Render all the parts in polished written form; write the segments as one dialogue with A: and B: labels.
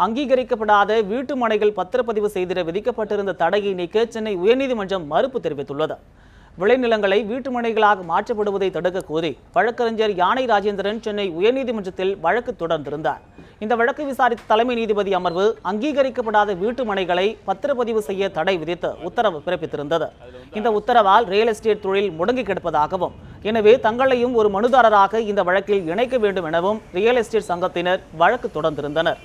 A: அங்கீகரிக்கப்படாத வீட்டு மனைகள் பத்திரப்பதிவு செய்திட விதிக்கப்பட்டிருந்த தடையை நீக்க சென்னை உயர்நீதிமன்றம் மறுப்பு தெரிவித்துள்ளது. விளைநிலங்களை வீட்டு மனைகளாக மாற்றப்படுவதை தடுக்க கோரி வழக்கறிஞர் யானை ராஜேந்திரன் சென்னை உயர்நீதிமன்றத்தில் வழக்கு தொடர்ந்திருந்தார். இந்த வழக்கை விசாரித்த தலைமை நீதிபதி அமர்வு அங்கீகரிக்கப்படாத வீட்டு மனைகளை பத்திரப்பதிவு செய்ய தடை விதித்து உத்தரவு பிறப்பித்திருந்தது. இந்த உத்தரவால் ரியல் எஸ்டேட் தொழில் முடங்கி கிடப்பதாகவும், எனவே தங்களையும் ஒரு மனுதாரராக இந்த வழக்கில் இணைக்க வேண்டும் எனவும் ரியல் எஸ்டேட் சங்கத்தினர் வழக்கு தொடர்ந்திருந்தனர்.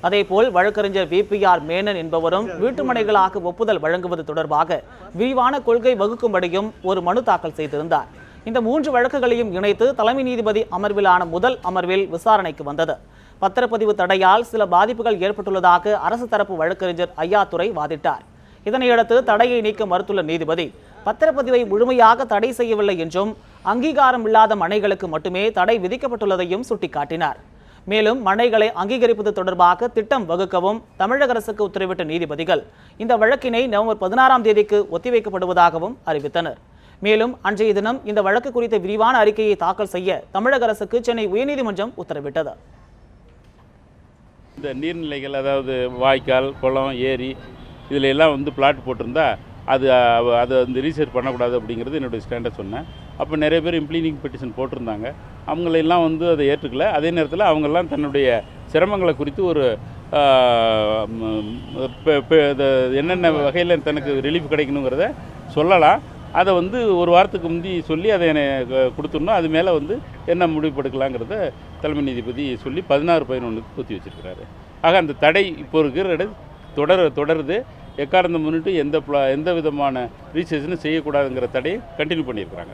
A: அதேபோல் வழக்கறிஞர் VPR மேனன் என்பவரும் வீட்டுமனைகளாக ஒப்புதல் வழங்குவது தொடர்பாக விரிவான கொள்கை வகுக்கும்படியும் ஒரு மனு தாக்கல் செய்திருந்தார். இந்த 3 வழக்குகளையும் இணைத்து தலைமை நீதிபதி அமர்விலான முதல் அமர்வில் விசாரணைக்கு வந்தது. பத்திரப்பதிவு தடையால் சில பாதிப்புகள் ஏற்பட்டுள்ளதாக அரசு தரப்பு வழக்கறிஞர் ஐயாத்துரை வாதிட்டார். இதனையடுத்து தடையை நீக்க மறுத்துள்ள நீதிபதி பத்திரப்பதிவை முழுமையாக தடை செய்யவில்லை என்றும் அங்கீகாரம் இல்லாத மனைகளுக்கு மட்டுமே தடை விதிக்கப்பட்டுள்ளதையும் சுட்டிக்காட்டினார். மேலும் மனைகளை அங்கீகரிப்பது தொடர்பாக திட்டம் வகுக்கவும் தமிழக அரசுக்கு உத்தரவிட்ட நீதிபதிகள் இந்த வழக்கினை நவம்பர் 16ஆம் தேதிக்கு ஒத்திவைக்கப்படுவதாகவும் அறிவித்தனர். மேலும் அன்றைய தினம் இந்த வழக்கு குறித்த விரிவான அறிக்கையை தாக்கல் செய்ய தமிழக அரசுக்கு சென்னை உயர்நீதிமன்றம் உத்தரவிட்டது.
B: இந்த நீர்நிலைகள், அதாவது வாய்க்கால், குளம், ஏரி, இதில் எல்லாம் பிளாட் போட்டிருந்தா அதை ரீசர்ச் பண்ணக்கூடாது அப்படிங்கிறது என்னுடைய ஸ்டாண்டை சொன்னேன். அப்போ நிறைய பேர் இம்ப்ளீனிங் பெட்டிஷன் போட்டிருந்தாங்க. அவங்களெல்லாம் அதை ஏற்றுக்கல. அதே நேரத்தில் அவங்கெல்லாம் தன்னுடைய சிரமங்களை குறித்து ஒரு என்னென்ன வகையில் தனக்கு ரிலீஃப் கிடைக்கணுங்கிறத சொல்லலாம். அதை ஒரு வாரத்துக்கு முந்தி சொல்லி அதை எனக்கு கொடுத்துடணும். அது மேலே என்ன முடிவு எடுக்கலாங்கிறத தலைமை நீதிபதி சொல்லி 16/11 ஒத்தி வச்சிருக்கிறாரு. ஆக அந்த தடை இப்போ இருக்கிற தொடருது. எக்காரணத்தை முன்னிட்டு எந்த விதமான ரீசர்ச்சும் செய்யக்கூடாதுங்கிற தடையை கண்டினியூ பண்ணியிருக்கிறாங்க.